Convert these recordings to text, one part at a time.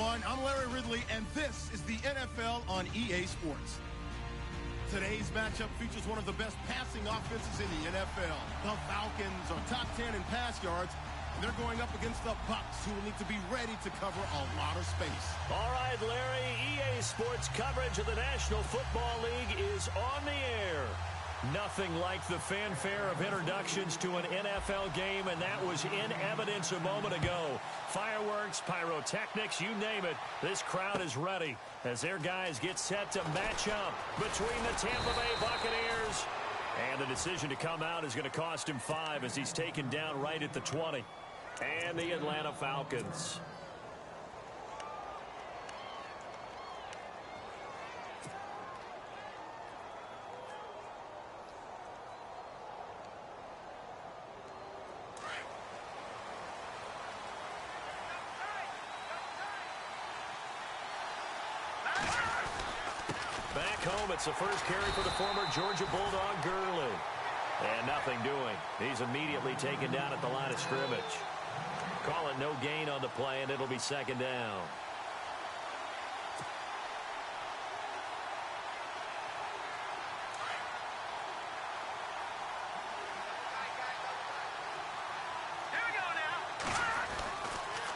everyone. I'm Larry Ridley, and this is the NFL on EA Sports. Today's matchup features one of the best passing offenses in the NFL. The Falcons are top 10 in pass yards, and they're going up against the Bucs, who will need to be ready to cover a lot of space. All right, Larry, EA Sports coverage of the National Football League is on the air. Nothing like the fanfare of introductions to an NFL game, and that was in evidence a moment ago. Fireworks, pyrotechnics, you name it. This crowd is ready as their guys get set to match up between the Tampa Bay Buccaneers. And the decision to come out is going to cost him 5 as he's taken down right at the 20. And the Atlanta Falcons. Back home, it's the first carry for the former Georgia Bulldog, Gurley. And nothing doing. He's immediately taken down at the line of scrimmage. Call it no gain on the play, and it'll be second down.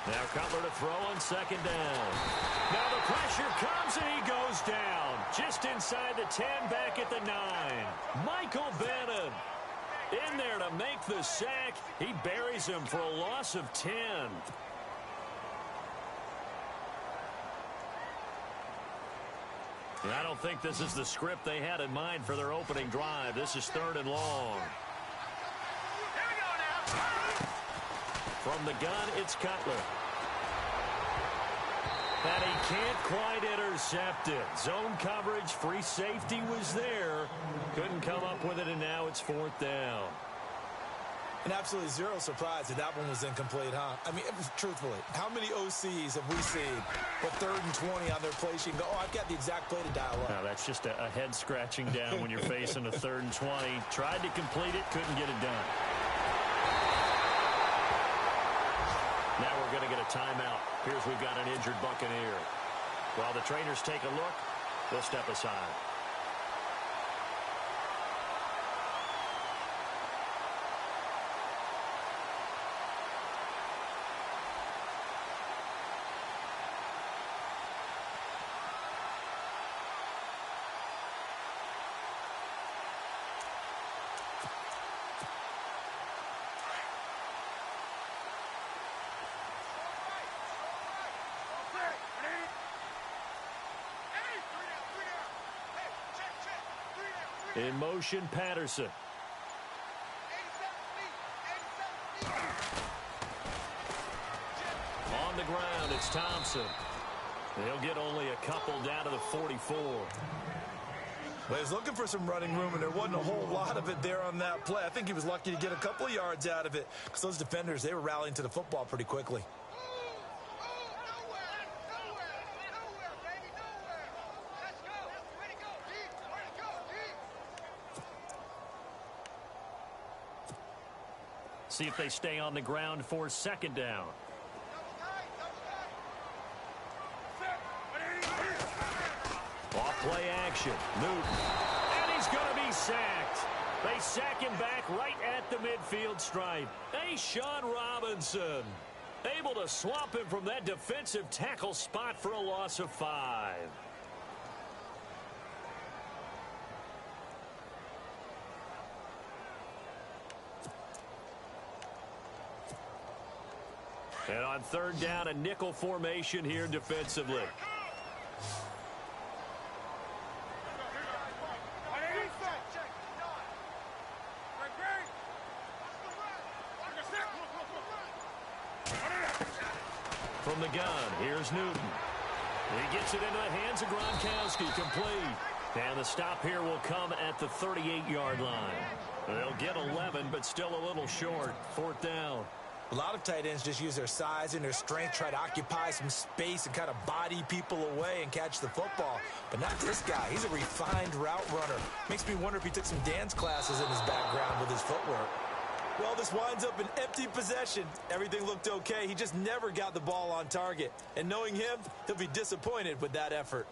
Now Cutler to throw on second down. Now the pressure comes and he goes down. Just inside the 10, back at the 9. Michael Bannon in there to make the sack. He buries him for a loss of 10. And I don't think this is the script they had in mind for their opening drive. This is 3rd and long. From the gun, it's Cutler. And he can't quite intercept it. Zone coverage, free safety was there. Couldn't come up with it, and now it's 4th down. And absolutely zero surprise that one was incomplete, huh? I mean, truthfully, how many OCs have we seen with 3rd and 20 on their play sheet and go, oh, I've got the exact play to dial up? No, that's just a head scratching down when you're facing a 3rd and 20. Tried to complete it, couldn't get it done. Now we're going to get a timeout. Here's we've got an injured Buccaneer. While the trainers take a look, they'll step aside. In motion, Patterson. On the ground, it's Thompson. They'll get only a couple down to the 44. Well, he was looking for some running room, and there wasn't a whole lot of it there on that play. I think he was lucky to get a couple of yards out of it because those defenders, they were rallying to the football pretty quickly. See if they stay on the ground for second down. Off play action. Newton. And he's going to be sacked. They sack him back right at the midfield stripe. Sean Robinson able to swamp him from that defensive tackle spot for a loss of 5. And on 3rd down, a nickel formation here defensively. From the gun, here's Newton. He gets it into the hands of Gronkowski, complete. And the stop here will come at the 38-yard line. They'll get 11, but still a little short. 4th down. A lot of tight ends just use their size and their strength, try to occupy some space and kind of body people away and catch the football. But not this guy. He's a refined route runner. Makes me wonder if he took some dance classes in his background with his footwork. Well, this winds up an empty possession. Everything looked okay. He just never got the ball on target. And knowing him, he'll be disappointed with that effort.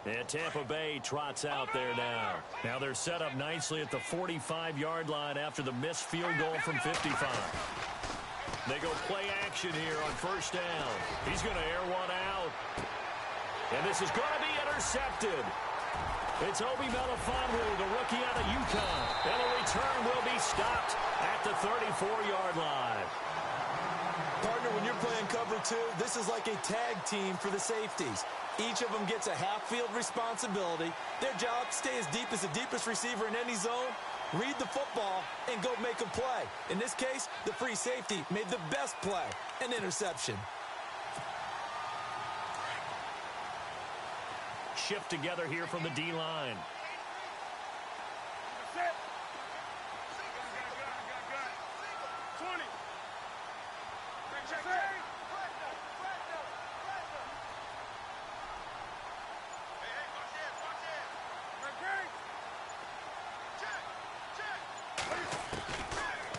And Tampa Bay trots out there now. Now they're set up nicely at the 45-yard line after the missed field goal from 55. They go play action here on first down. He's going to air one out. And this is going to be intercepted. It's Obi Melifonwu, the rookie out of UConn. And the return will be stopped at the 34-yard line. Partner, when you're playing cover two, this is like a tag team for the safeties. Each of them gets a half-field responsibility. Their job, stay as deep as the deepest receiver in any zone, read the football, and go make a play. In this case, the free safety made the best play, an interception. Shift together here from the D-line.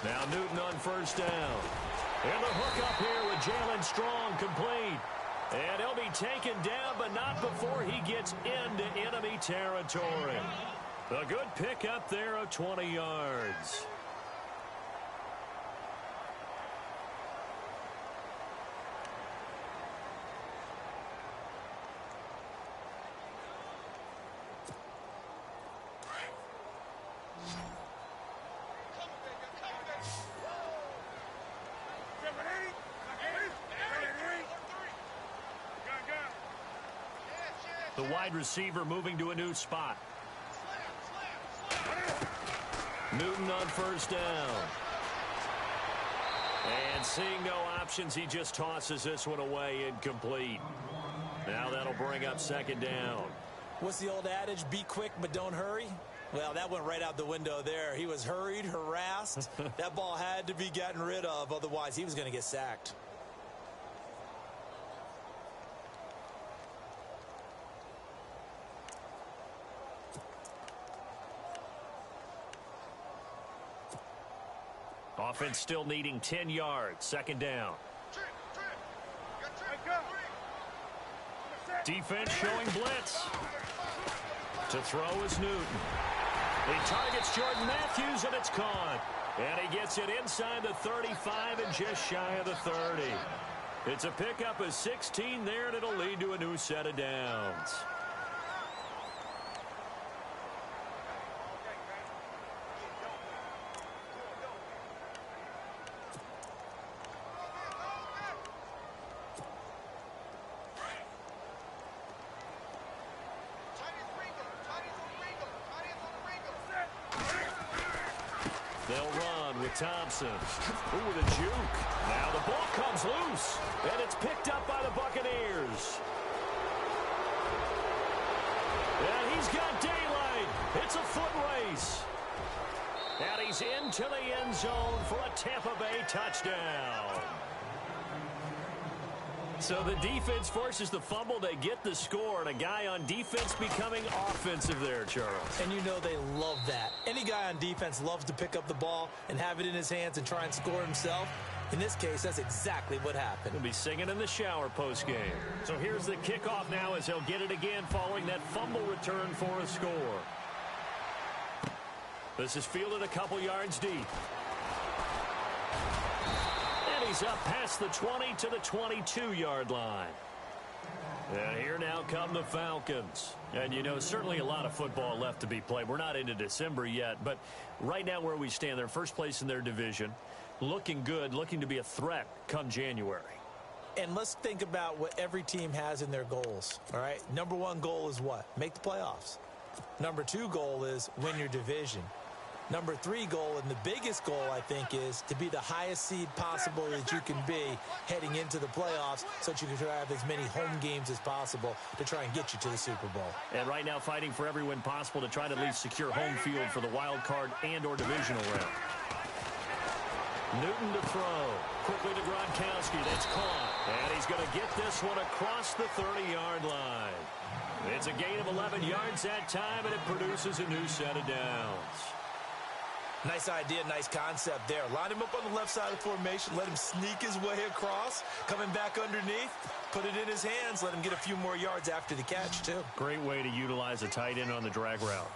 Now Newton on first down. And the hook up here with Jalen Strong complete. And he'll be taken down, but not before he gets into enemy territory. A good pickup there of 20 yards. The wide receiver moving to a new spot. Newton on first down. And seeing no options, he just tosses this one away incomplete. Now that'll bring up second down. What's the old adage? Be quick, but don't hurry. Well, that went right out the window there. He was hurried, harassed. That ball had to be gotten rid of, otherwise he was going to get sacked. Offense still needing 10 yards. Second down. Defense showing blitz. To throw is Newton. He targets Jordan Matthews, and it's caught. And he gets it inside the 35 and just shy of the 30. It's a pickup of 16 there, and it'll lead to a new set of downs. Thompson. Ooh, with a juke. Now the ball comes loose, and it's picked up by the Buccaneers. And he's got daylight. It's a foot race. And he's into the end zone for a Tampa Bay touchdown. So the defense forces the fumble. They get the score, and a guy on defense becoming offensive there, Charles. And you know they love that. Any guy on defense loves to pick up the ball and have it in his hands and try and score himself. In this case, that's exactly what happened. He'll be singing in the shower post-game. So here's the kickoff now as he'll get it again following that fumble return for a score. This is fielded a couple yards deep. He's up past the 20 to the 22-yard line. And here now come the Falcons. And, you know, certainly a lot of football left to be played. We're not into December yet, but right now where we stand, they're first place in their division. Looking good, looking to be a threat come January. And let's think about what every team has in their goals, all right? Number one goal is what? Make the playoffs. Number two goal is win your division. Number three goal, and the biggest goal, I think, is to be the highest seed possible that you can be heading into the playoffs so that you can have as many home games as possible to try and get you to the Super Bowl. And right now fighting for every win possible to try to at least secure home field for the wild card and or divisional round. Newton to throw. Quickly to Gronkowski. That's caught. And he's going to get this one across the 30-yard line. It's a gain of 11 yards that time, and it produces a new set of downs. Nice idea, nice concept there. Line him up on the left side of the formation. Let him sneak his way across. Coming back underneath. Put it in his hands. Let him get a few more yards after the catch, too. Great way to utilize a tight end on the drag route.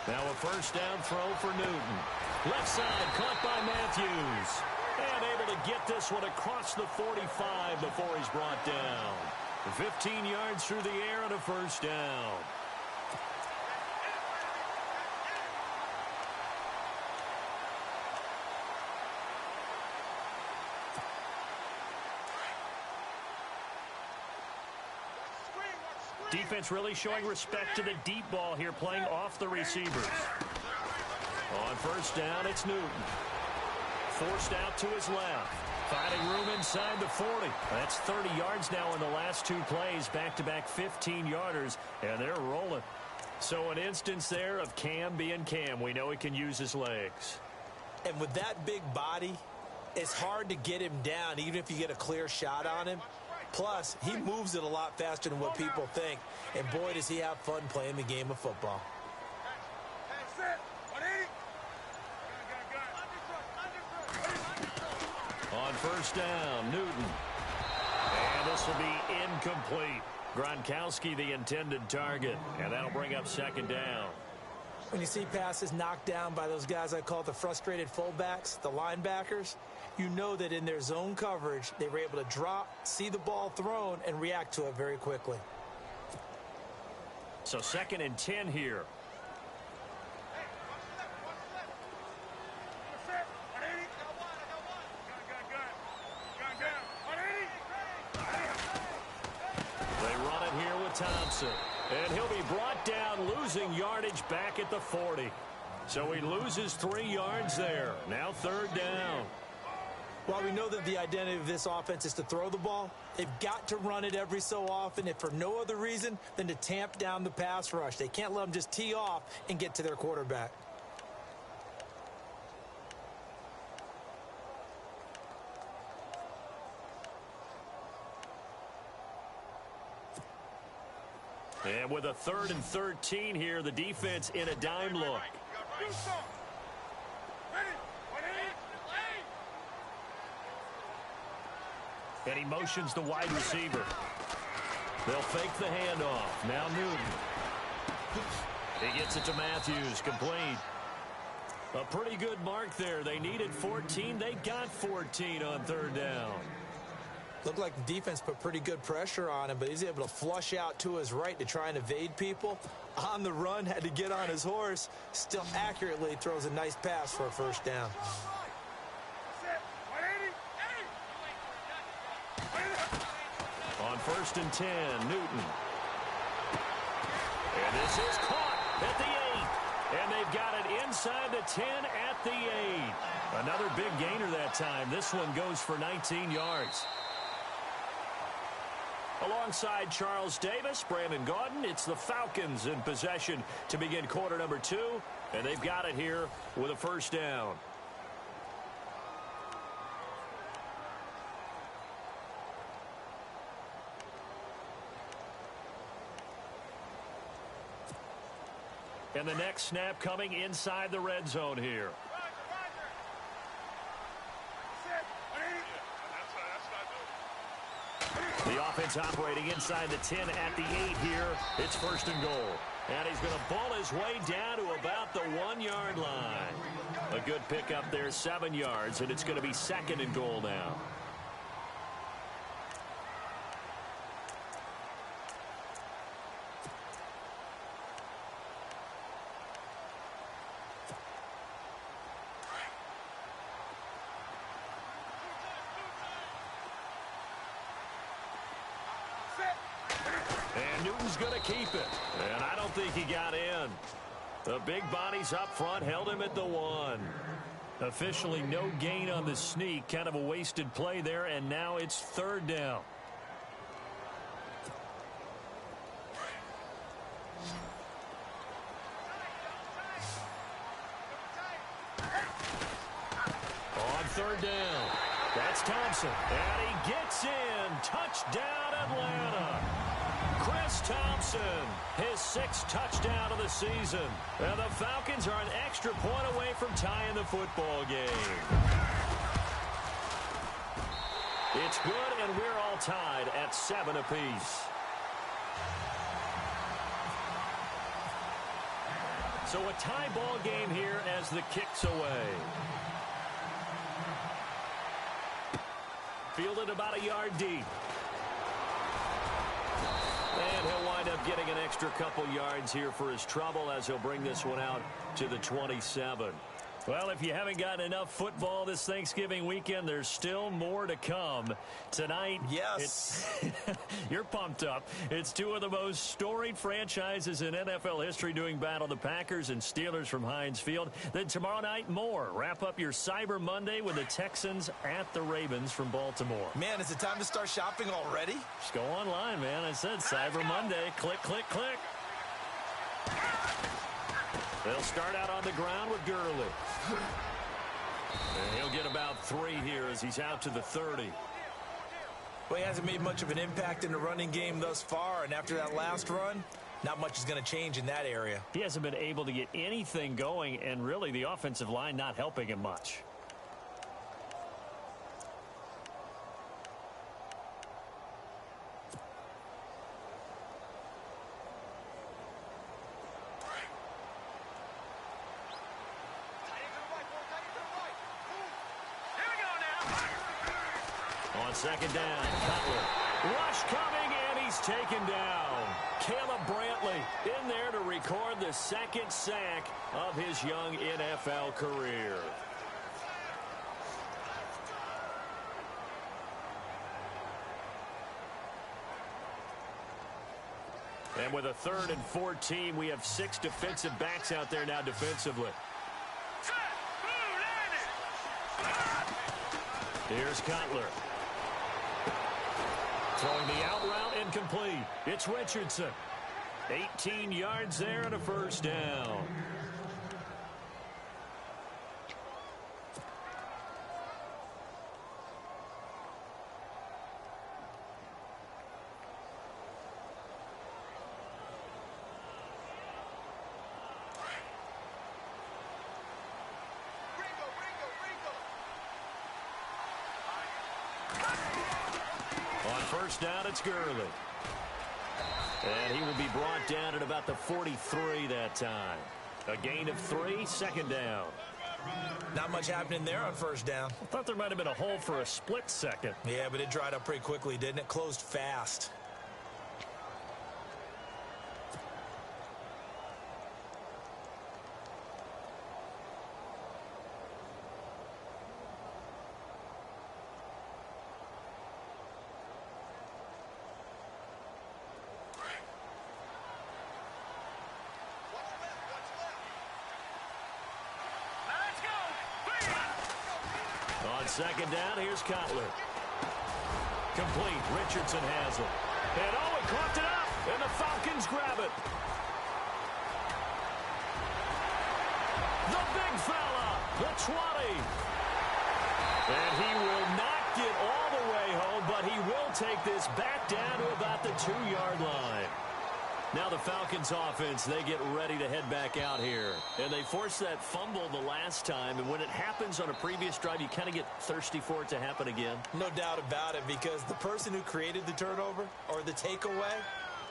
Now a first down throw for Newton. Left side caught by Matthews. And able to get this one across the 45 before he's brought down. 15 yards through the air and a first down. Defense really showing respect to the deep ball here, playing off the receivers. On first down, it's Newton. Forced out to his left. Finding room inside the 40. That's 30 yards now in the last two plays. Back-to-back 15-yarders, and they're rolling. So an instance there of Cam being Cam. We know he can use his legs. And with that big body, it's hard to get him down, even if you get a clear shot on him. Plus, he moves it a lot faster than what people think. And boy, does he have fun playing the game of football. On first down, Newton. And this will be incomplete. Gronkowski, the intended target. And that'll bring up second down. When you see passes knocked down by those guys I call the frustrated fullbacks, the linebackers, you know that in their zone coverage, they were able to drop, see the ball thrown, and react to it very quickly. So 2nd and 10 here. They run it here with Thompson. And he'll be brought down, losing yardage back at the 40. So he loses 3 yards there. Now 3rd down. While we know that the identity of this offense is to throw the ball, they've got to run it every so often, if for no other reason than to tamp down the pass rush. They can't let them just tee off and get to their quarterback. And with a 3rd and 13 here, the defense in a dime look. And he motions the wide receiver. They'll fake the handoff. Now Newton. He gets it to Matthews, complete. A pretty good mark there. They needed 14. They got 14 on 3rd down. Looked like the defense put pretty good pressure on him, but he's able to flush out to his right to try and evade people. On the run, had to get on his horse. Still accurately throws a nice pass for a first down. On 1st and 10, Newton. And this is caught at the 8. And they've got it inside the 10 at the 8. Another big gainer that time. This one goes for 19 yards. Alongside Charles Davis, Brandon Gaudin, it's the Falcons in possession to begin quarter number 2. And they've got it here with a first down. And the next snap coming inside the red zone here. The offense operating inside the 10 at the 8 here. It's 1st and goal. And he's going to ball his way down to about the 1-yard line. A good pickup there, 7 yards, and it's going to be 2nd and goal now. And Newton's going to keep it. And I don't think he got in. The big bodies up front held him at the 1. Officially no gain on the sneak. Kind of a wasted play there. And now it's 3rd down. third down. That's Thompson. And he gets in. Touchdown, Atlanta. Chris Thompson, his 6th touchdown of the season. And the Falcons are an extra point away from tying the football game. It's good, and we're all tied at 7 apiece. So a tie ball game here as the kick's away. Fielded about a yard deep. And he'll wind up getting an extra couple yards here for his trouble as he'll bring this one out to the 27. Well, if you haven't gotten enough football this Thanksgiving weekend, there's still more to come. Tonight, yes, you're pumped up. It's 2 of the most storied franchises in NFL history doing battle, the Packers and Steelers from Heinz Field. Then tomorrow night, more. Wrap up your Cyber Monday with the Texans at the Ravens from Baltimore. Man, is it time to start shopping already? Just go online, man. I said Cyber Monday. Click, click, click. They'll start out on the ground with Gurley. And he'll get about 3 here as he's out to the 30. Well, he hasn't made much of an impact in the running game thus far, and after that last run, not much is going to change in that area. He hasn't been able to get anything going, and really the offensive line not helping him much. On second down, Cutler. Rush coming, and he's taken down. Caleb Brantley in there to record the 2nd sack of his young NFL career. And with a 3rd and 14, we have 6 defensive backs out there now defensively. Here's Cutler. Throwing the out route incomplete. It's Richardson. 18 yards there and a first down. First down, it's Gurley. And he will be brought down at about the 43 that time. A gain of 3, 2nd down. Not much happening there on first down. I thought there might have been a hole for a split second. Yeah, but it dried up pretty quickly, didn't it? Closed fast. Second down, here's Cutler. Complete. Richardson has it. And Owen caught it up, and the Falcons grab it. The big fella, the 20. And he will not get all the way home, but he will take this back down to about the 2-yard line. Now the Falcons offense, they get ready to head back out here. And they forced that fumble the last time, and when it happens on a previous drive, you kind of get thirsty for it to happen again. No doubt about it, because the person who created the turnover or the takeaway,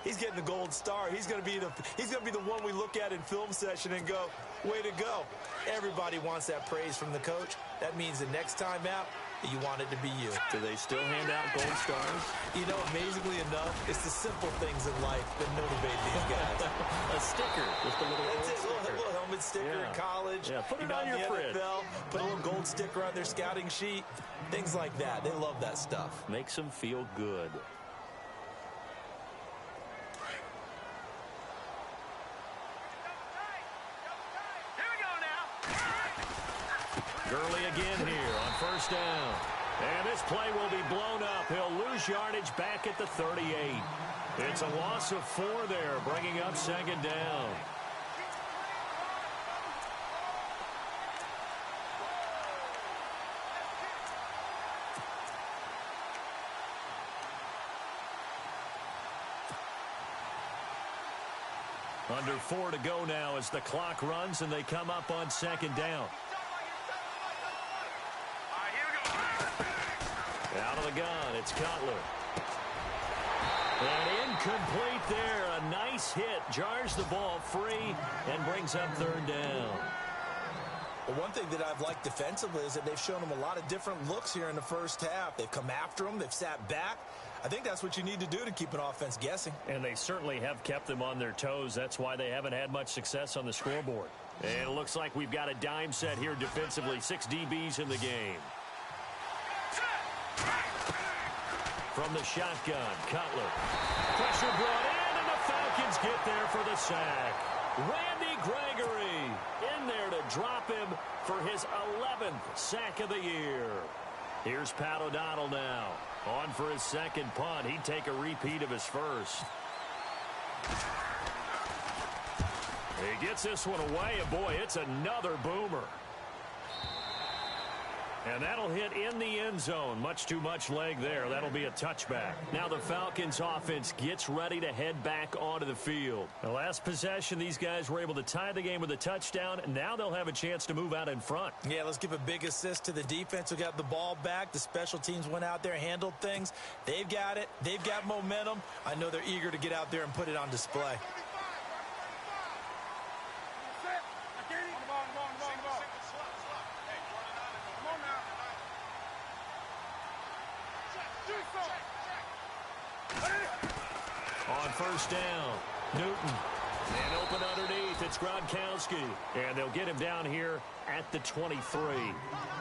he's getting the gold star. He's going to be the one we look at in film session and go, way to go. Everybody wants that praise from the coach. That means the next time out, you want it to be you. Do they still hand out gold stars? You know, amazingly enough, it's the simple things in life that motivate these guys. A sticker. Just a little helmet sticker in college. Yeah, put it on your fridge. NFL, put a little gold sticker on their scouting sheet. Things like that. They love that stuff. Makes them feel good. Gurley again here on first down. And this play will be blown up. He'll lose yardage back at the 38. It's a loss of 4 there, bringing up second down. Under 4 to go now as the clock runs and they come up on second down. Out of the gun, it's Cutler. And incomplete there. A nice hit. Jars the ball free and brings up third down. Well, one thing that I've liked defensively is that they've shown them a lot of different looks here in the first half. They've come after them. They've sat back. I think that's what you need to do to keep an offense guessing. And they certainly have kept them on their toes. That's why they haven't had much success on the scoreboard. And it looks like we've got a dime set here defensively. 6 DBs in the game. From the shotgun, Cutler. Pressure brought in, and the Falcons get there for the sack. Randy Gregory in there to drop him for his 11th sack of the year. Here's Pat O'Donnell now. On for his second punt. He'd take a repeat of his first. He gets this one away, and boy, it's another boomer. And that'll hit in the end zone. Much too much leg there. That'll be a touchback. Now the Falcons offense gets ready to head back onto the field. The last possession, these guys were able to tie the game with a touchdown. And now they'll have a chance to move out in front. Yeah, let's give a big assist to the defense who got the ball back. The special teams went out there, handled things. They've got it. They've got momentum. I know they're eager to get out there and put it on display. On first down, Newton. And open underneath, it's Gronkowski. And they'll get him down here at the 23.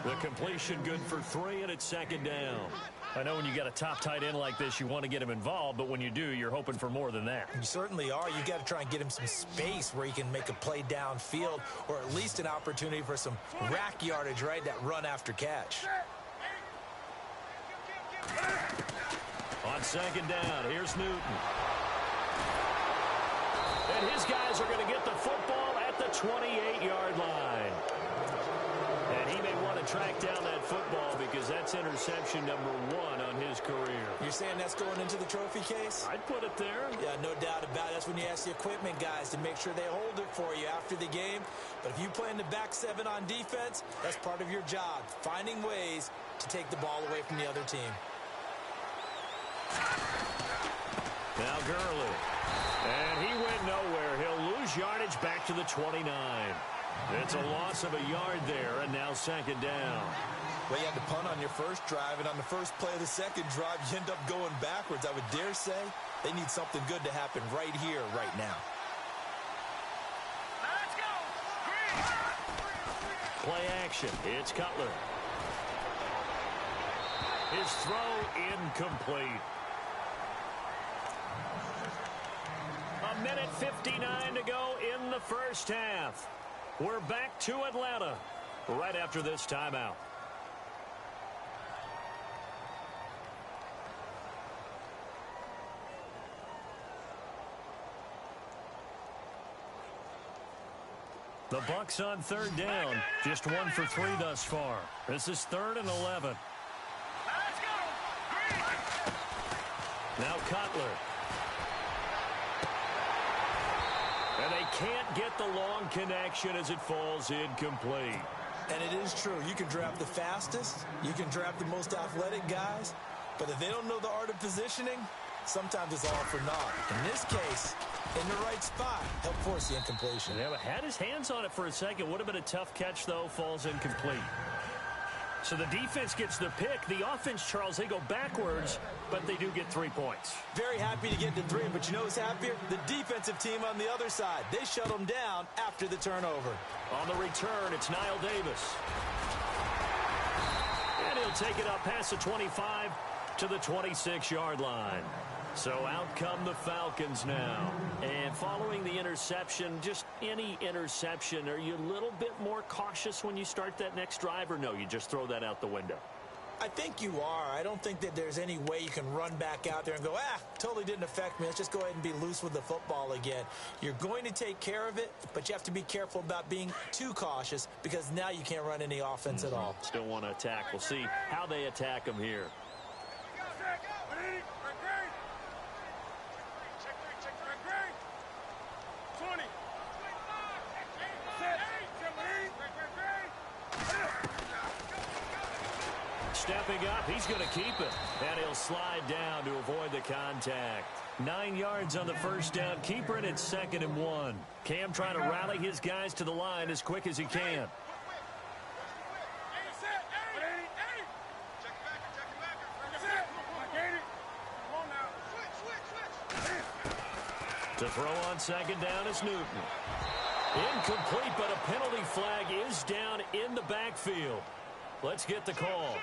The completion good for 3, and it's second down. I know when you got a top tight end like this, you want to get him involved, but when you do, you're hoping for more than that. You certainly are. You got to try and get him some space where he can make a play downfield, or at least an opportunity for some rack yardage, right? That run after catch. On second down, here's Newton. And his guys are going to get the football at the 28-yard line. And he may want to track down that football because that's interception number 1 on his career. You're saying that's going into the trophy case? I'd put it there. Yeah, no doubt about it. That's when you ask the equipment guys to make sure they hold it for you after the game. But if you play in the back 7 on defense, that's part of your job, finding ways to take the ball away from the other team. Now Gurley. And he went nowhere. He'll lose yardage back to the 29. It's a loss of a yard there, and now second down. Well, you had to punt on your first drive, and on the first play of the second drive, you end up going backwards. I would dare say they need something good to happen right here, right now. Let's go! Play action. It's Cutler. His throw incomplete. A minute 59 to go in the first half. We're back to Atlanta right after this timeout. The Bucs on third down. Just 1 for 3 thus far. This is 3rd and 11. Let's go! Now Cutler. And they can't get the long connection as it falls incomplete. And it is true. You can draft the fastest. You can draft the most athletic guys. But if they don't know the art of positioning, sometimes it's all for naught. In this case, in the right spot, help force the incompletion. Yeah, but had his hands on it for a second. Would have been a tough catch, though. Falls incomplete. So the defense gets the pick. The offense, Charles, they go backwards, but they do get 3 points. Very happy to get the 3, but you know who's happier? The defensive team on the other side. They shut them down after the turnover. On the return, it's Niall Davis. And he'll take it up past the 25 to the 26-yard line. So out come the Falcons now. And following the interception, just any interception, are you a little bit more cautious when you start that next drive, or no, you just throw that out the window? I think you are. I don't think that there's any way you can run back out there and go, totally didn't affect me. Let's just go ahead and be loose with the football again. You're going to take care of it, but you have to be careful about being too cautious because now you can't run any offense at all. Still want to attack. We'll see how they attack them here. Stepping up, he's going to keep it. And he'll slide down to avoid the contact. 9 yards on the first down. Keeper, and it's 2nd and 1. Cam trying to rally his guys to the line as quick as he can. To throw on 2nd down is Newton. Incomplete, but a penalty flag is down in the backfield. Let's get the call.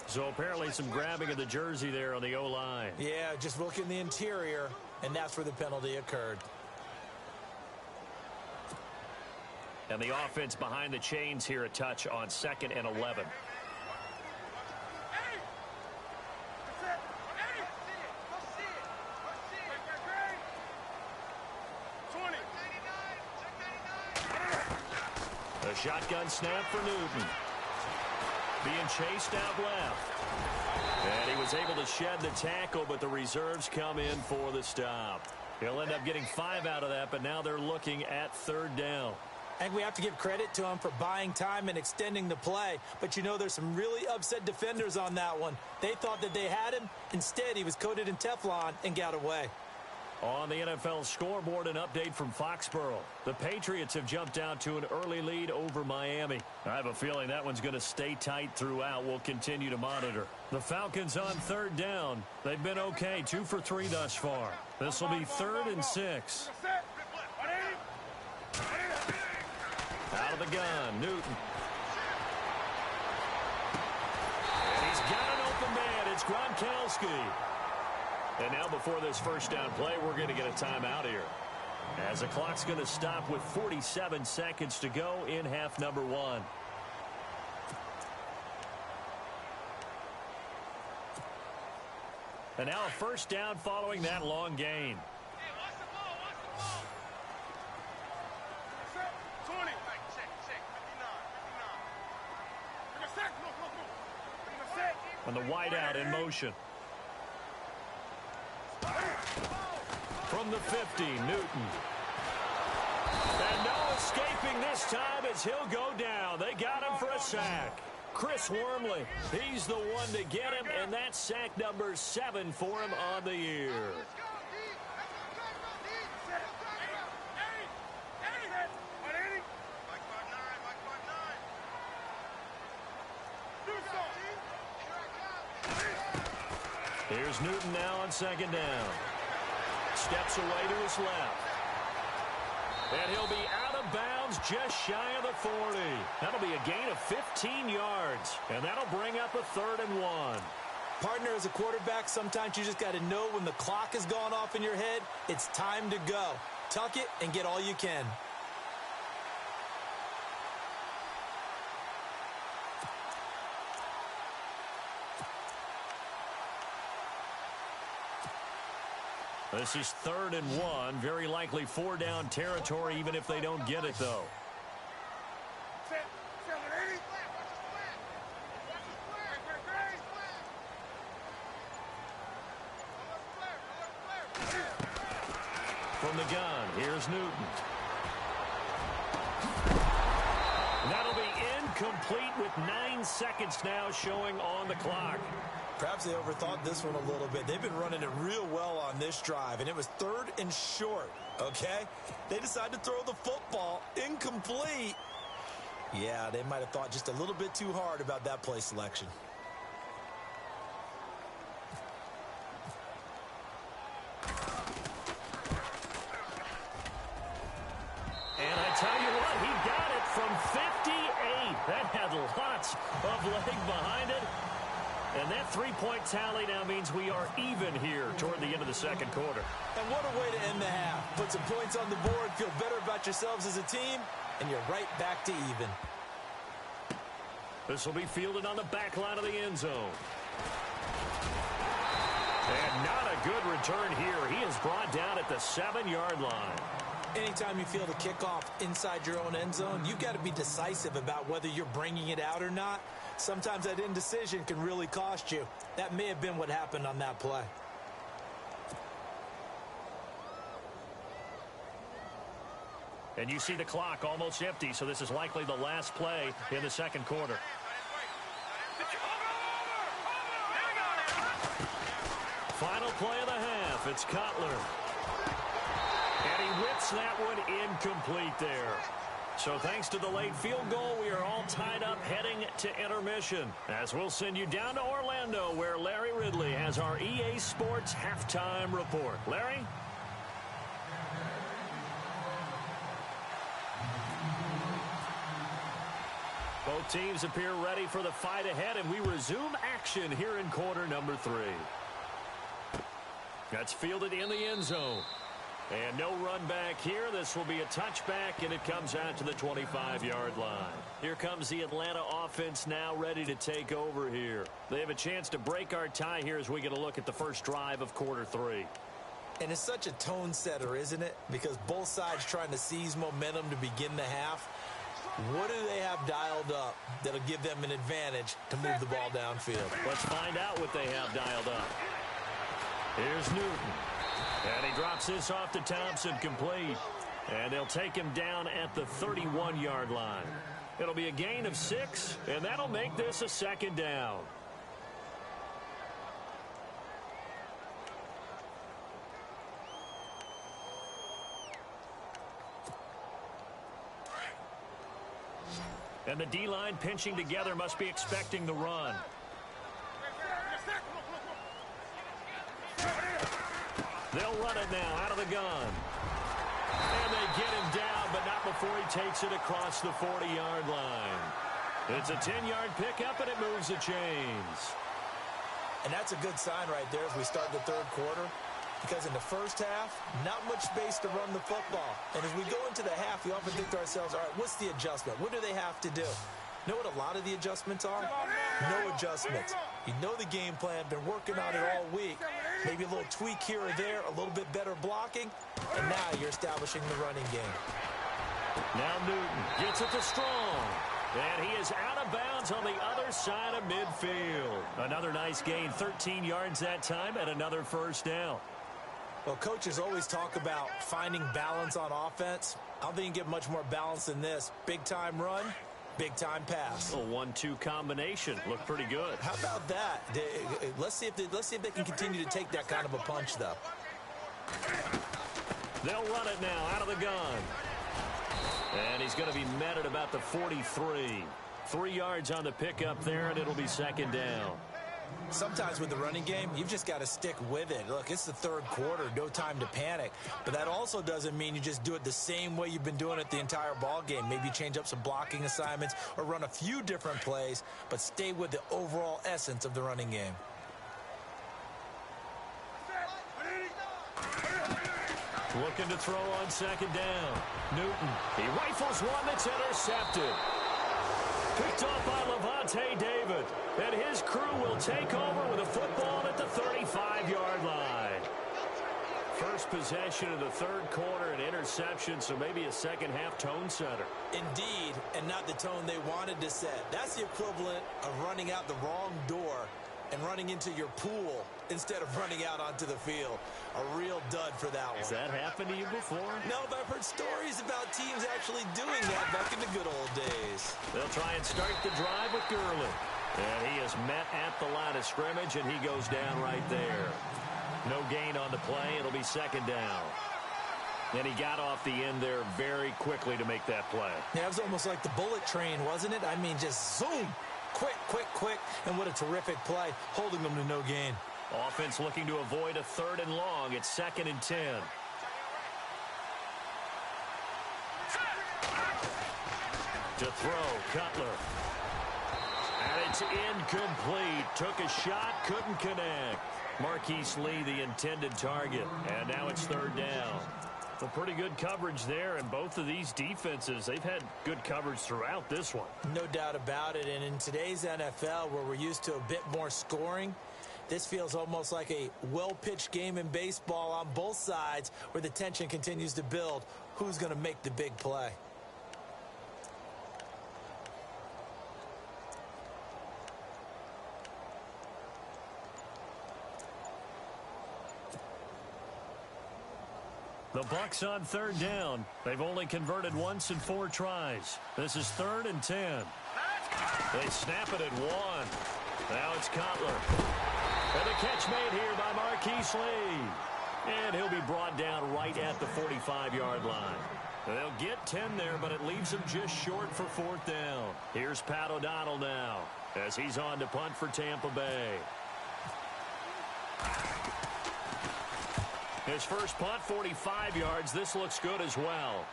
So apparently some grabbing of the jersey there on the O-line. Yeah, just look in the interior, and that's where the penalty occurred. And the offense behind the chains here a touch on 2nd and 11. A shotgun snap for Newton. Being chased out left. And he was able to shed the tackle, but the reserves come in for the stop. He'll end up getting 5 out of that, but now they're looking at 3rd down. And we have to give credit to him for buying time and extending the play. But you know, there's some really upset defenders on that one. They thought that they had him. Instead, he was coated in Teflon and got away. On the NFL scoreboard, an update from Foxborough. The Patriots have jumped out to an early lead over Miami. I have a feeling that one's going to stay tight throughout. We'll continue to monitor. The Falcons on 3rd down. They've been okay, 2 for 3 thus far. This will be 3rd and 6. Out of the gun, Newton. And he's got an open man. It's Gronkowski. And now before this first down play, we're going to get a timeout here. As the clock's going to stop with 47 seconds to go in half number 1. And now a first down following that long gain. And the wideout in motion. From the 50, Newton. And no escaping this time as he'll go down. They got him for a sack. Chris Wormley, he's the one to get him, and that's sack number 7 for him on the year. Here's Newton now on 2nd down. Steps away to his left. And he'll be out of bounds just shy of the 40. That'll be a gain of 15 yards. And that'll bring up a 3rd and 1. Partner, as a quarterback, sometimes you just got to know when the clock has gone off in your head, it's time to go. Tuck it and get all you can. This is 3rd and 1. Very likely 4-down territory, even if they don't get it, though. From the gun, here's Newton. And that'll be incomplete with 9 seconds now showing on the clock. Perhaps they overthought this one a little bit. They've been running it real well on this drive, and it was 3rd and short, okay? They decided to throw the football incomplete. Yeah, they might have thought just a little bit too hard about that play selection. And I tell you what, he got it from 58. That had lots of leg behind it. And that 3-point tally now means we are even here toward the end of the 2nd quarter. And what a way to end the half. Put some points on the board, feel better about yourselves as a team, and you're right back to even. This will be fielded on the back line of the end zone. And not a good return here. He is brought down at the 7-yard line. Anytime you feel the kickoff inside your own end zone, you've got to be decisive about whether you're bringing it out or not. Sometimes that indecision can really cost you. That may have been what happened on that play. And you see the clock almost empty, so this is likely the last play in the second quarter. Final play of the half. It's Cutler. And he whips that one incomplete there. So thanks to the late field goal, we are all tied up heading to intermission. As we'll send you down to Orlando, where Larry Ridley has our EA Sports halftime report. Larry? Both teams appear ready for the fight ahead, and we resume action here in quarter number 3. That's fielded in the end zone. And no run back here. This will be a touchback, and it comes out to the 25-yard line. Here comes the Atlanta offense now ready to take over here. They have a chance to break our tie here as we get a look at the first drive of quarter 3. And it's such a tone setter, isn't it? Because both sides trying to seize momentum to begin the half. What do they have dialed up that'll give them an advantage to move the ball downfield? Let's find out what they have dialed up. Here's Newton. And he drops this off to Thompson, complete. And they'll take him down at the 31-yard line. It'll be a gain of 6, and that'll make this a second down. And the D-line pinching together must be expecting the run. They'll run it now out of the gun. And they get him down, but not before he takes it across the 40-yard line. It's a 10-yard pickup, and it moves the chains. And that's a good sign right there as we start the third quarter. Because in the first half, not much space to run the football. And as we go into the half, we often think to ourselves, all right, what's the adjustment? What do they have to do? You know what a lot of the adjustments are? No adjustments. You know the game plan, been working on it all week. Maybe a little tweak here or there, a little bit better blocking, and now you're establishing the running game. Now Newton gets it to Strong. And he is out of bounds on the other side of midfield. Another nice gain, 13 yards that time, and another first down. Well, coaches always talk about finding balance on offense. I don't think you can get much more balance than this. Big-time run, big-time pass. A 1-2 combination. Looked pretty good. How about that? Let's see if they can continue to take that kind of a punch, though. They'll run it now out of the gun. And he's going to be met at about the 43. 3 yards on the pickup there, and it'll be second down. Sometimes with the running game, you've just got to stick with it. Look, it's the third quarter, no time to panic. But that also doesn't mean you just do it the same way you've been doing it the entire ball game. Maybe change up some blocking assignments or run a few different plays, but stay with the overall essence of the running game. Looking to throw on second down. Newton, he rifles one that's intercepted. Picked off by Levante David. And his crew will take over with a football at the 35-yard line. First possession of the third quarter, an interception, so maybe a second-half tone setter. Indeed, and not the tone they wanted to set. That's the equivalent of running out the wrong door and running into your pool instead of running out onto the field. A real dud for that one. Has that happened to you before? No, but I've heard stories about teams actually doing that back in the good old days. They'll try and start the drive with Gurley. And he is met at the line of scrimmage, and he goes down right there. No gain on the play. It'll be second down. And he got off the end there very quickly to make that play. Yeah, it was almost like the bullet train, wasn't it? I mean, just zoom. Quick, quick, quick. And what a terrific play, holding them to no gain. Offense looking to avoid a third and long. It's 2nd and 10. To throw, Cutler. And it's incomplete. Took a shot, couldn't connect. Marquise Lee, the intended target. And now it's third down. Well, pretty good coverage there, and both of these defenses, they've had good coverage throughout this one. No doubt about it, and in today's NFL, where we're used to a bit more scoring, this feels almost like a well-pitched game in baseball on both sides, where the tension continues to build. Who's going to make the big play? The Bucs on third down. They've only converted once in 4 tries. This is 3rd and 10. They snap it at 1. Now it's Cutler. And the catch made here by Marquise Lee. And he'll be brought down right at the 45-yard line. They'll get 10 there, but it leaves them just short for 4th down. Here's Pat O'Donnell now as he's on to punt for Tampa Bay. His first punt, 45 yards. This looks good as well.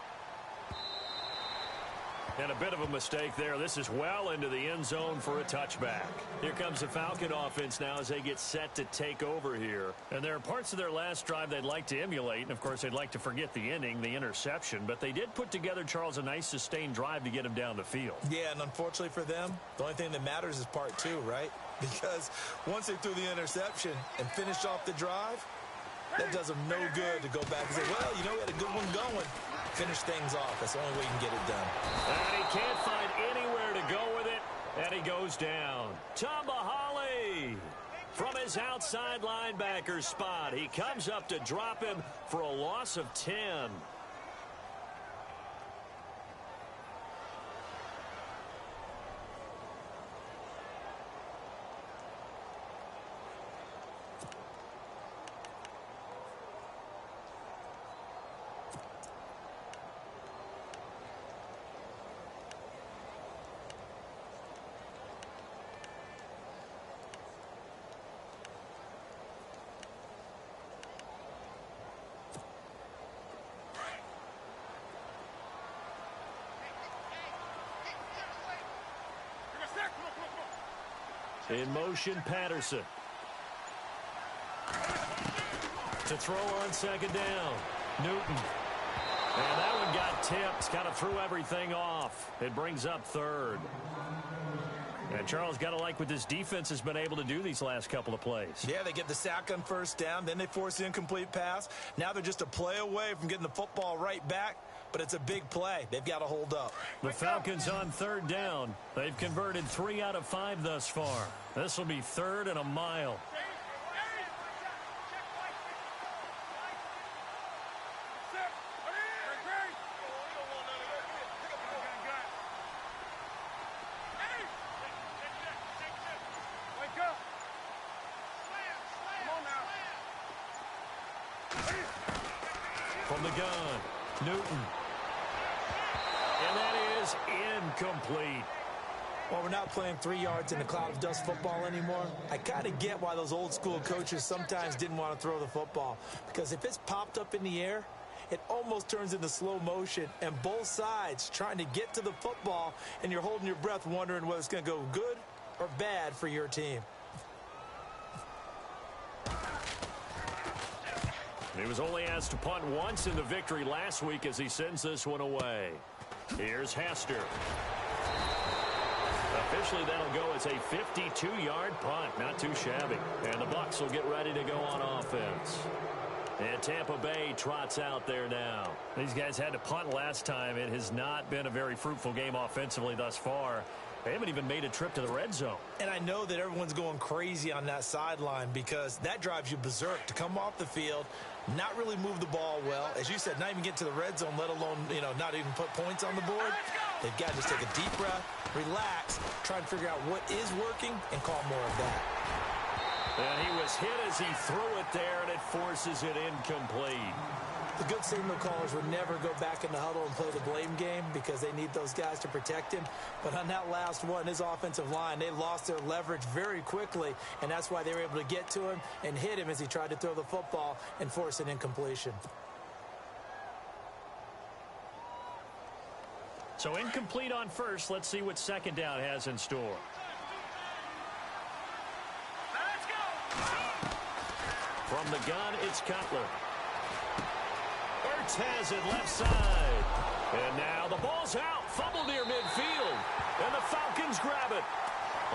And a bit of a mistake there. This is well into the end zone for a touchback. Here comes the Falcon offense now as they get set to take over here. And there are parts of their last drive they'd like to emulate. And, of course, they'd like to forget the inning, the interception. But they did put together, Charles, a nice sustained drive to get him down the field. Yeah, and unfortunately for them, the only thing that matters is part 2, right? Because once they threw the interception and finished off the drive, that does them no good to go back and say, well, you know, we had a good one going. Finish things off. That's the only way you can get it done. And he can't find anywhere to go with it, and he goes down. Tambahali from his outside linebacker spot. He comes up to drop him for a loss of 10. In motion, Patterson. To throw on 2nd down. Newton. And that one got tipped. Kind of threw everything off. It brings up 3rd. And Charles, got to like what this defense has been able to do these last couple of plays. Yeah, they get the sack on 1st down. Then they force the incomplete pass. Now they're just a play away from getting the football right back. But it's a big play. They've got to hold up. The Falcons on 3rd down. They've converted 3 out of 5 thus far. This will be 3rd and a mile. From the gun, Newton. And that is incomplete. Well, we're not playing 3 yards in a cloud of dust football anymore. I kind of get why those old school coaches sometimes didn't want to throw the football. Because if it's popped up in the air, it almost turns into slow motion. And both sides trying to get to the football, and you're holding your breath wondering whether it's going to go good or bad for your team. He was only asked to punt once in the victory last week as he sends this one away. Here's Hester. Officially, that'll go as a 52-yard punt. Not too shabby. And the Bucs will get ready to go on offense. And Tampa Bay trots out there now. These guys had to punt last time. It has not been a very fruitful game offensively thus far. They haven't even made a trip to the red zone. And I know that everyone's going crazy on that sideline because that drives you berserk to come off the field, not really move the ball well. As you said, not even get to the red zone, let alone, not even put points on the board. They've got to just take a deep breath, relax, try and figure out what is working, and call more of that. And he was hit as he threw it there, and it forces it incomplete. The good signal callers would never go back in the huddle and play the blame game because they need those guys to protect him. But on that last one, his offensive line, they lost their leverage very quickly, and that's why they were able to get to him and hit him as he tried to throw the football and force an incompletion. So incomplete on first. Let's see what 2nd down has in store. Let's go! From the gun, it's Cutler. Has it left side. And now the ball's out. Fumble near midfield. And the Falcons grab it.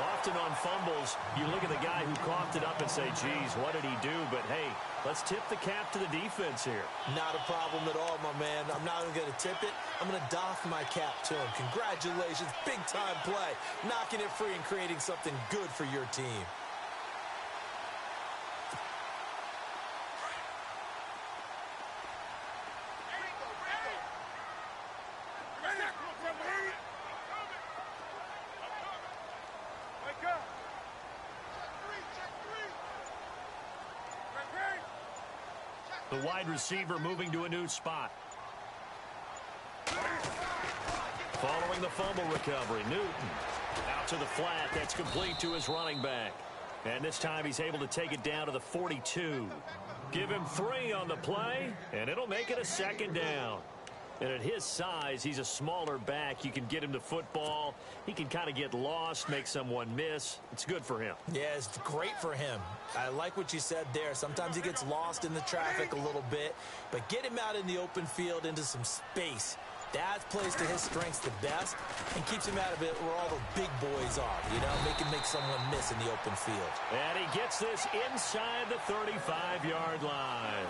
Often on fumbles, you look at the guy who coughed it up and say, geez, what did he do? But, hey, let's tip the cap to the defense here. Not a problem at all, my man. I'm not even going to tip it. I'm going to doff my cap to him. Congratulations. Big-time play. Knocking it free and creating something good for your team. The wide receiver moving to a new spot. Following the fumble recovery, Newton out to the flat. That's complete to his running back. And this time he's able to take it down to the 42. Give him 3 on the play, and it'll make it a second down. And at his size, he's a smaller back. You can get him to football. He can kind of get lost, make someone miss. It's good for him. Yeah, it's great for him. I like what you said there. Sometimes he gets lost in the traffic a little bit, but get him out in the open field into some space. That plays to his strengths the best and keeps him out of it where all the big boys are, you know, make someone miss in the open field. And he gets this inside the 35-yard line.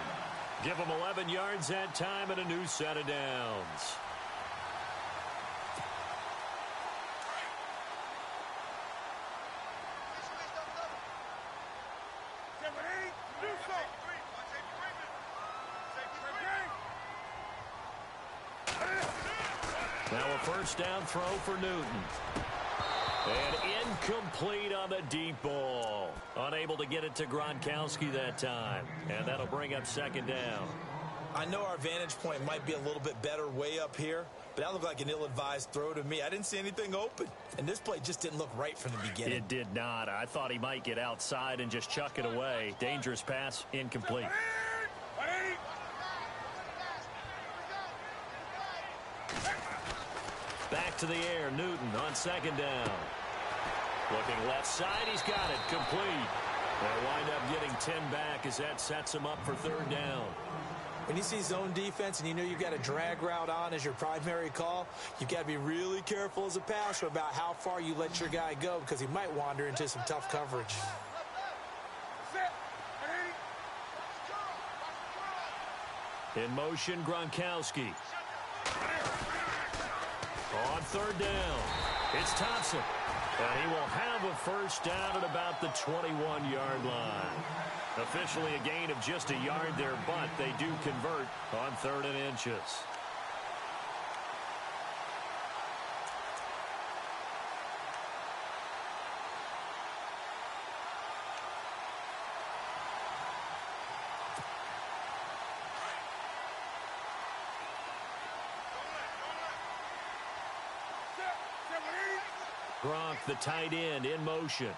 Give him 11 yards that time and a new set of downs. Now a first down throw for Newton. And incomplete on the deep ball. Unable to get it to Gronkowski that time. And that'll bring up second down. I know our vantage point might be a little bit better way up here, but that looked like an ill-advised throw to me. I didn't see anything open. And this play just didn't look right from the beginning. It did not. I thought he might get outside and just chuck it away. Dangerous pass, incomplete. Back to the air, Newton on second down. Looking left side, he's got it, complete. They'll wind up getting 10 back as that sets him up for third down. When you see zone defense and you know you've got a drag route on as your primary call, you've got to be really careful as a passer about how far you let your guy go because he might wander into some tough coverage. In motion, Gronkowski. On third down, it's Thompson. And he will have a first down at about the 21-yard line. Officially a gain of just a yard there, but they do convert on 3rd and inches. Gronk, the tight end, in motion.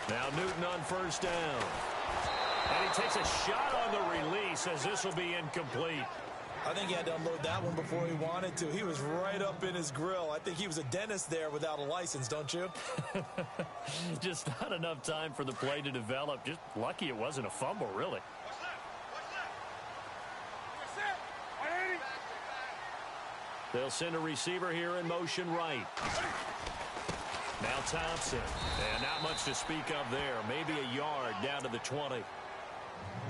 Now Newton on first down. And he takes a shot on the release as this will be incomplete. I think he had to unload that one before he wanted to. He was right up in his grill. I think he was a dentist there without a license, don't you? Just not enough time for the play to develop. Just lucky it wasn't a fumble, really. They'll send a receiver here in motion right. Now Thompson. And not much to speak of there. Maybe a yard down to the 20.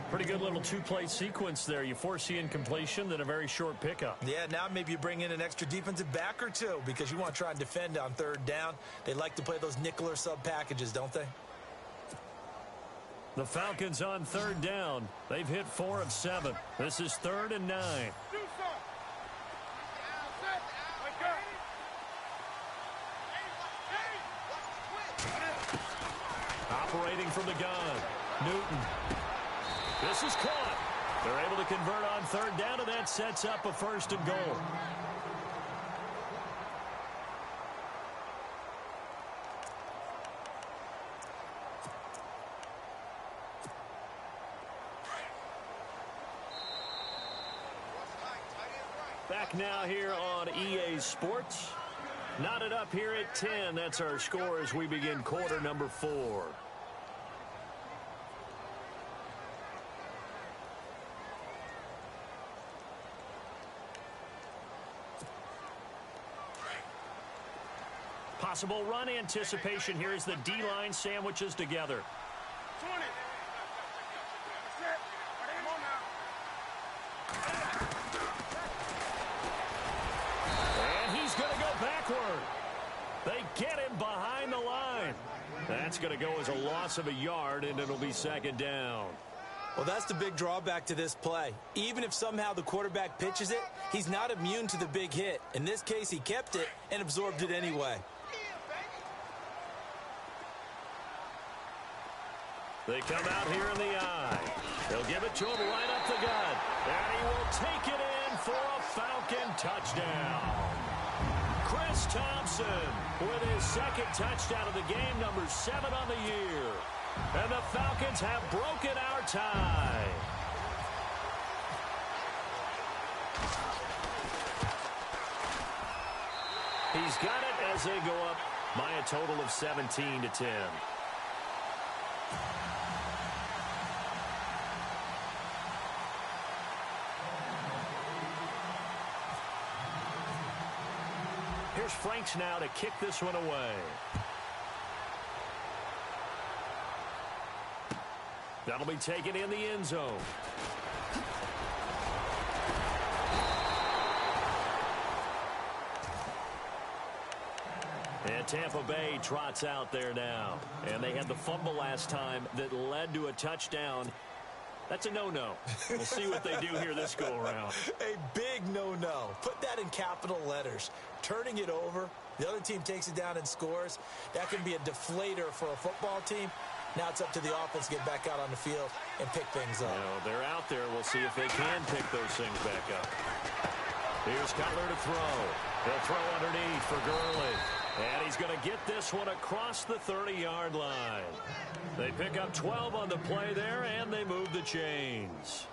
Pretty good little two-play sequence there. You foresee incompletion, then a very short pickup. Yeah, now maybe you bring in an extra defensive back or two because you want to try and defend on third down. They like to play those nickel or sub packages, don't they? The Falcons on third down. They've hit 4 of 7. This is 3rd and 9. Operating from the gun, Newton. This is caught. They're able to convert on third down, and that sets up a 1st and goal. Back now here on EA Sports. Knotted up here at 10. That's our score as we begin quarter number 4. Possible run anticipation here as the D-line sandwiches together. And he's going to go backward. They get him behind the line. That's going to go as a loss of a yard, and it'll be 2nd down. Well, that's the big drawback to this play. Even if somehow the quarterback pitches it, he's not immune to the big hit. In this case, he kept it and absorbed it anyway. They come out here in the eye. They'll give it to him right up the gut. And he will take it in for a Falcon touchdown. Chris Thompson with his second touchdown of the game, number 7 on the year. And the Falcons have broken our tie. He's got it as they go up by a total of 17-10. Here's Franks now to kick this one away. That'll be taken in the end zone. And Tampa Bay trots out there now. And they had the fumble last time that led to a touchdown. That's a no-no. We'll see what they do here this go-around. A big no-no. Put that in capital letters. Turning it over, the other team takes it down and scores. That can be a deflator for a football team. Now it's up to the offense to get back out on the field and pick things up. They're out there. We'll see if they can pick those things back up. Here's Cutler to throw. He'll throw underneath for Gurley. And he's going to get this one across the 30-yard line. They pick up 12 on the play there, and they move the chains.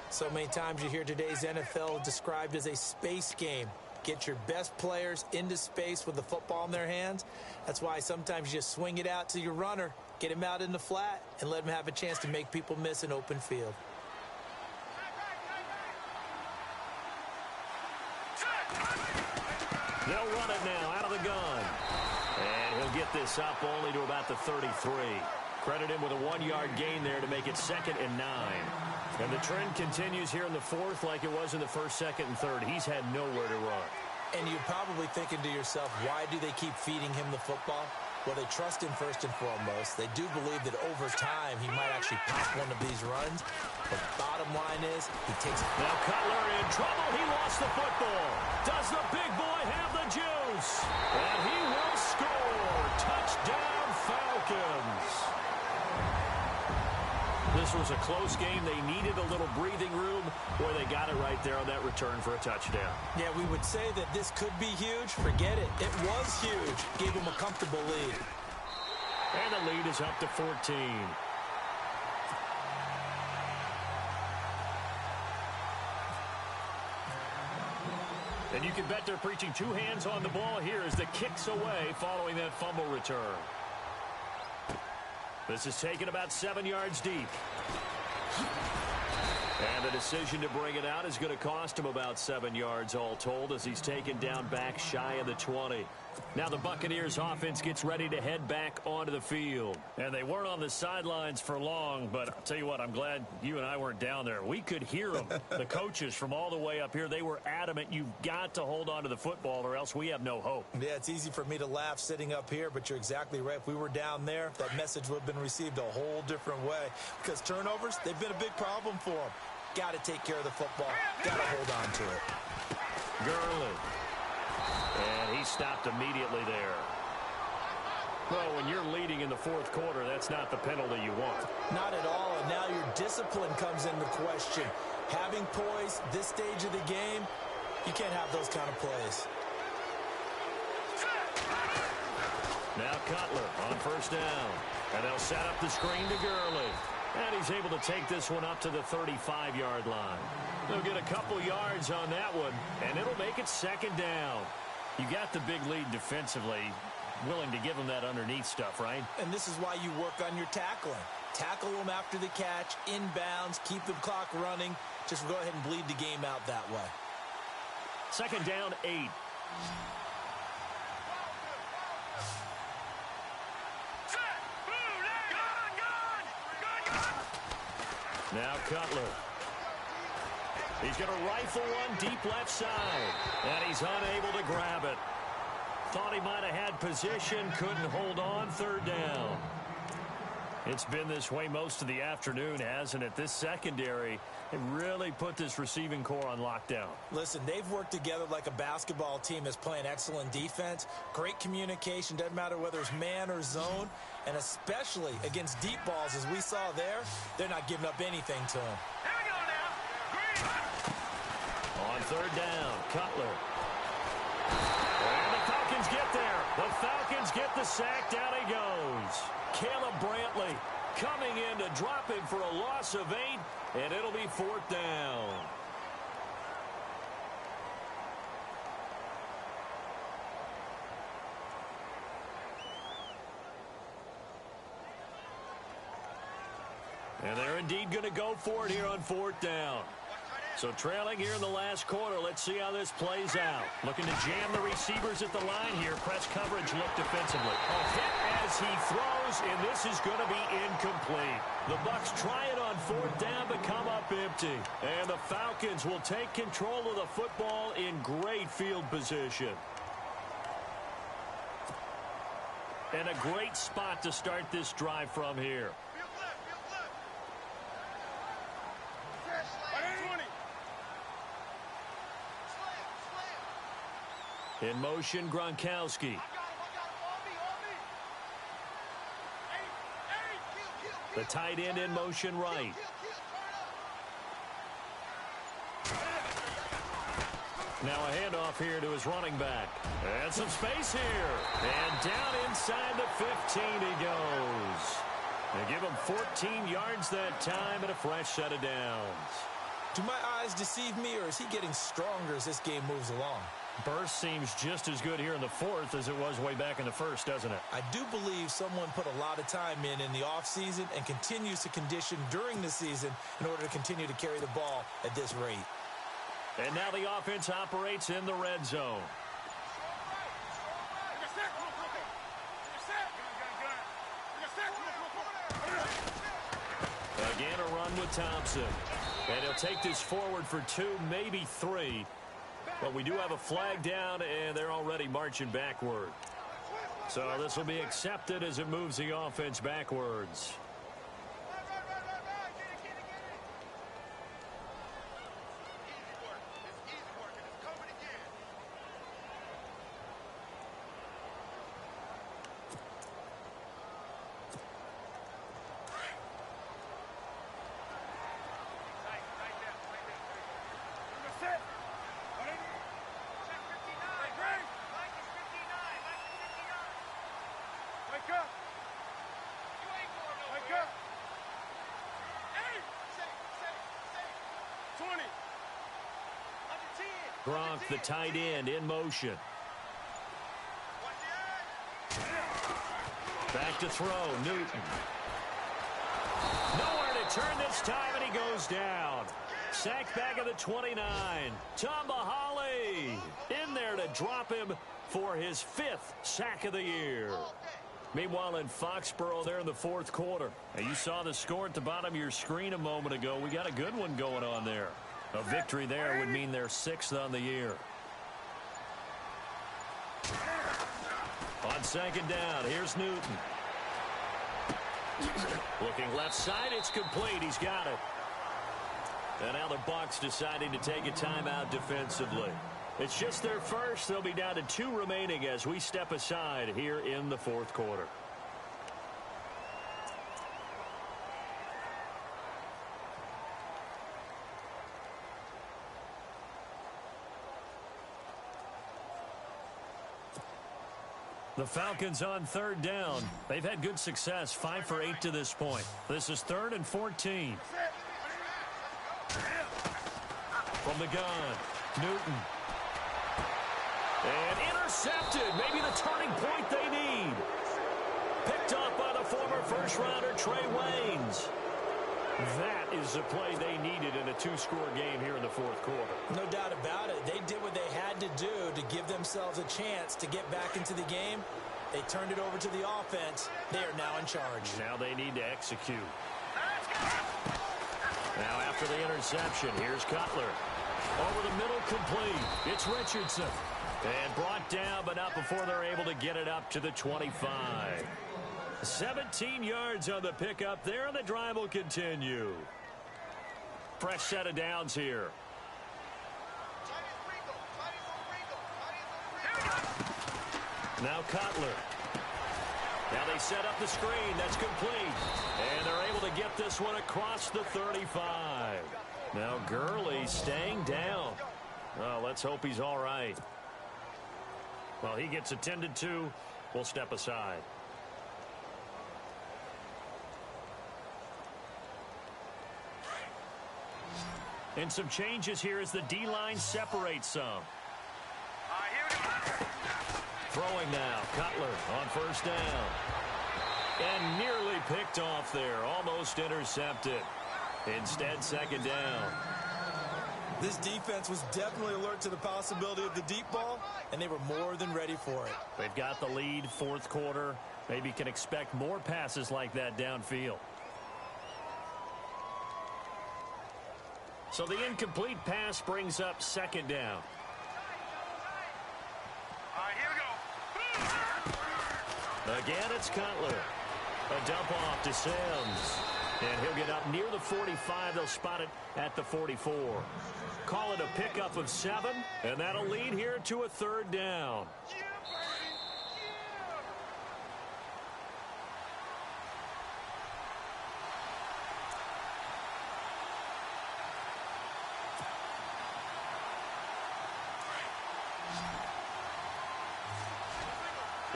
So many times you hear today's NFL described as a space game. Get your best players into space with the football in their hands. That's why sometimes you just swing it out to your runner, get him out in the flat, and let him have a chance to make people miss an open field. They'll run it now out of the gun. And he'll get this up only to about the 33. Credit him with a 1-yard gain there to make it 2nd and 9. And the trend continues here in the 4th like it was in the 1st, 2nd, and 3rd. He's had nowhere to run. And you're probably thinking to yourself, why do they keep feeding him the football? Well, they trust him first and foremost. They do believe that over time he might actually pop one of these runs. But bottom line is, he takes it. Now Cutler in trouble. He lost the football. Does the big boy have the juice? And he will score. Touchdown, Falcons. This was a close game. They needed a little breathing room where they got it right there on that return for a touchdown. Yeah, we would say that this could be huge. Forget it. It was huge. Gave them a comfortable lead. And the lead is up to 14. And you can bet they're preaching 2 hands on the ball here as the kick's away following that fumble return. This is taken about 7 yards deep. And the decision to bring it out is going to cost him about 7 yards all told as he's taken down back shy of the 20. Now the Buccaneers offense gets ready to head back onto the field. And they weren't on the sidelines for long, but I'll tell you what, I'm glad you and I weren't down there. We could hear them. The coaches from all the way up here, they were adamant, you've got to hold on to the football or else we have no hope. Yeah, it's easy for me to laugh sitting up here, but you're exactly right. If we were down there, that message would have been received a whole different way. Because turnovers, they've been a big problem for them. Got to take care of the football. Got to hold on to it. Gurley. And he stopped immediately there. Well, when you're leading in the 4th quarter, that's not the penalty you want. Not at all, and now your discipline comes into question. Having poise this stage of the game, you can't have those kind of plays. Now Cutler on 1st down. And they'll set up the screen to Gurley. And he's able to take this one up to the 35-yard line. They'll get a couple yards on that one, and it'll make it 2nd down. You got the big lead defensively, willing to give them that underneath stuff, right? And this is why you work on your tackling. Tackle them after the catch, inbounds, keep the clock running. Just go ahead and bleed the game out that way. 2nd down, 8. Now Cutler. He's going to rifle one deep left side. And he's unable to grab it. Thought he might have had position. Couldn't hold on. 3rd down. It's been this way most of the afternoon, hasn't it? This secondary, it really put this receiving core on lockdown. Listen, they've worked together like a basketball team that's playing excellent defense. Great communication, doesn't matter whether it's man or zone. And especially against deep balls, as we saw there, they're not giving up anything to them. Here we go now. Green. On third down, Cutler. And the Falcons get there. The Falcons get the sack. Down he goes. Caleb Brantley coming in to drop him for a loss of 8, and it'll be fourth down. And they're indeed going to go for it here on fourth down. So trailing here in the last quarter, let's see how this plays out. Looking to jam the receivers at the line here. Press coverage look defensively. A hit as he throws, and this is going to be incomplete. The Bucs try it on fourth down, but come up empty. And the Falcons will take control of the football in great field position. And a great spot to start this drive from here. In motion, Gronkowski. The tight end in motion right. Now a handoff here to his running back. And some space here. And down inside the 15 he goes. They give him 14 yards that time and a fresh set of downs. Do my eyes deceive me, or is he getting stronger as this game moves along? Burst seems just as good here in the fourth as it was way back in the first, doesn't it? I do believe someone put a lot of time in the offseason and continues to condition during the season in order to continue to carry the ball at this rate. And now the offense operates in the red zone. Again, a run with Thompson. And he'll take this forward for 2, maybe 3. But we do have a flag down, and they're already marching backward. So this will be accepted as it moves the offense backwards. Gronk, the tight end, in motion. Back to throw, Newton. Nowhere to turn this time, and he goes down. Sacked back at the 29. Tambahali in there to drop him for his 5th sack of the year. Meanwhile, in Foxborough there in the fourth quarter. Now, you saw the score at the bottom of your screen a moment ago. We got a good one going on there. A victory there would mean they're 6th on the year. On second down, here's Newton. Looking left side, it's complete. He's got it. And now the Bucs deciding to take a timeout defensively. It's just their first. They'll be down to 2 remaining as we step aside here in the fourth quarter. The Falcons on third down. They've had good success, 5 for 8 to this point. This is 3rd and 14. From the gun, Newton. And intercepted. Maybe the turning point they need. Picked off by the former first-rounder Trey Waynes. That is the play they needed in a 2-score game here in the fourth quarter. No doubt about it. They did what they had to do to give themselves a chance to get back into the game. They turned it over to the offense. They are now in charge. Now they need to execute. Now after the interception, here's Cutler. Over the middle, complete. It's Richardson. And brought down, but not before they're able to get it up to the 25. 17 yards on the pickup there, and the drive will continue. Fresh set of downs here. Now Cutler. Now they set up the screen. That's complete. And they're able to get this one across the 35. Now Gurley staying down. Well, let's hope he's all right. Well, he gets attended to. We'll step aside. And some changes here as the D-line separates some. Throwing now, Cutler on first down. And nearly picked off there, almost intercepted. Instead, second down. This defense was definitely alert to the possibility of the deep ball, and they were more than ready for it. They've got the lead, fourth quarter. Maybe can expect more passes like that downfield. So the incomplete pass brings up second down. Again, it's Cutler. A dump off to Sims. And he'll get up near the 45. They'll spot it at the 44. Call it a pickup of 7, and that'll lead here to a third down.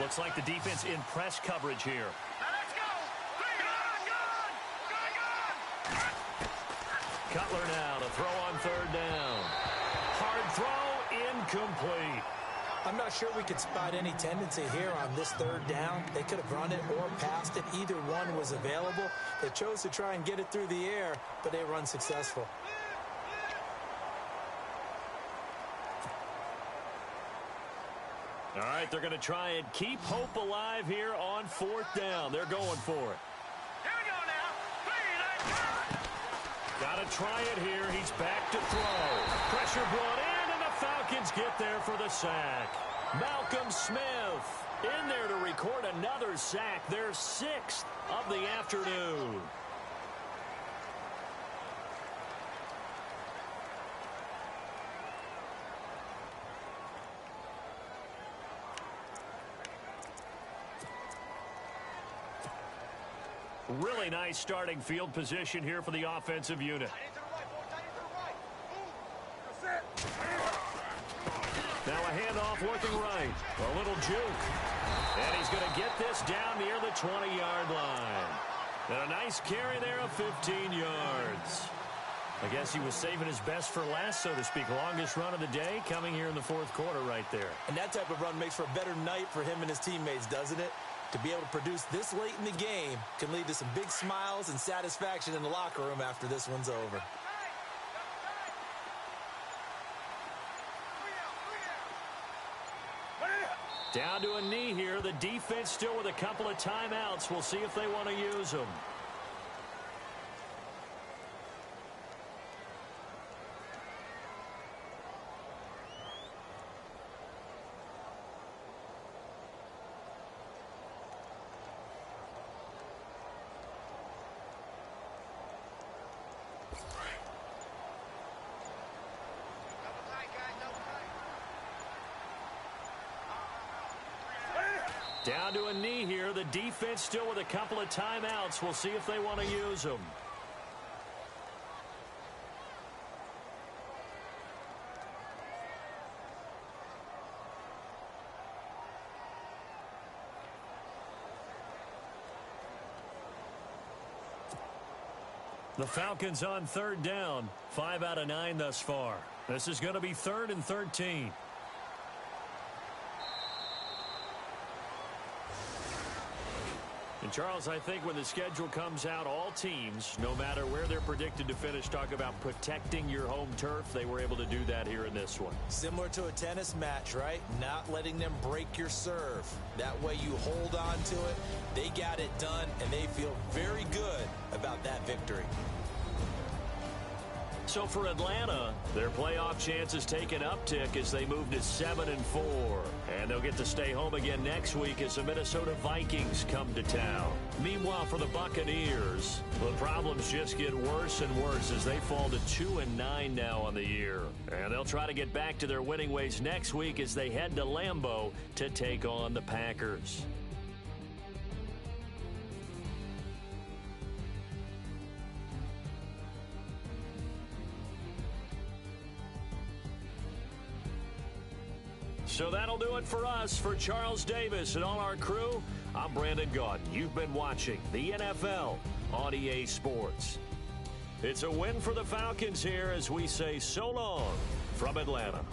Looks like the defense in press coverage here. Cutler now to throw on third down. Hard throw, incomplete. I'm not sure we could spot any tendency here on this third down. They could have run it or passed it. Either one was available. They chose to try and get it through the air, but they were unsuccessful. All right, they're going to try and keep hope alive here on fourth down. They're going for it. Here we go now. Got to try it here. He's back to throw. Pressure brought in, and the Falcons get there for the sack. Malcolm Smith in there to record another sack. Their 6th of the afternoon. Really nice starting field position here for the offensive unit. Now a handoff looking right. A little juke. And he's going to get this down near the 20-yard line. And a nice carry there of 15 yards. I guess he was saving his best for last, so to speak. Longest run of the day coming here in the fourth quarter right there. And that type of run makes for a better night for him and his teammates, doesn't it? To be able to produce this late in the game can lead to some big smiles and satisfaction in the locker room after this one's over. Down to a knee here. The defense still with a couple of timeouts. We'll see if they want to use them. Down to a knee here. The defense still with a couple of timeouts. We'll see if they want to use them. The Falcons on third down. 5 out of 9 thus far. This is going to be 3rd and 13. And Charles, I think when the schedule comes out, all teams, no matter where they're predicted to finish, talk about protecting your home turf. They were able to do that here in this one. Similar to a tennis match, right? Not letting them break your serve. That way you hold on to it. They got it done, and they feel very good about that victory. So for Atlanta, their playoff chances take an uptick as they move to 7-4. And they'll get to stay home again next week as the Minnesota Vikings come to town. Meanwhile, for the Buccaneers, the problems just get worse and worse as they fall to 2-9 now on the year. And they'll try to get back to their winning ways next week as they head to Lambeau to take on the Packers. So that'll do it for us. For Charles Davis and all our crew, I'm Brandon Gaudin. You've been watching the NFL on EA Sports. It's a win for the Falcons here as we say so long from Atlanta.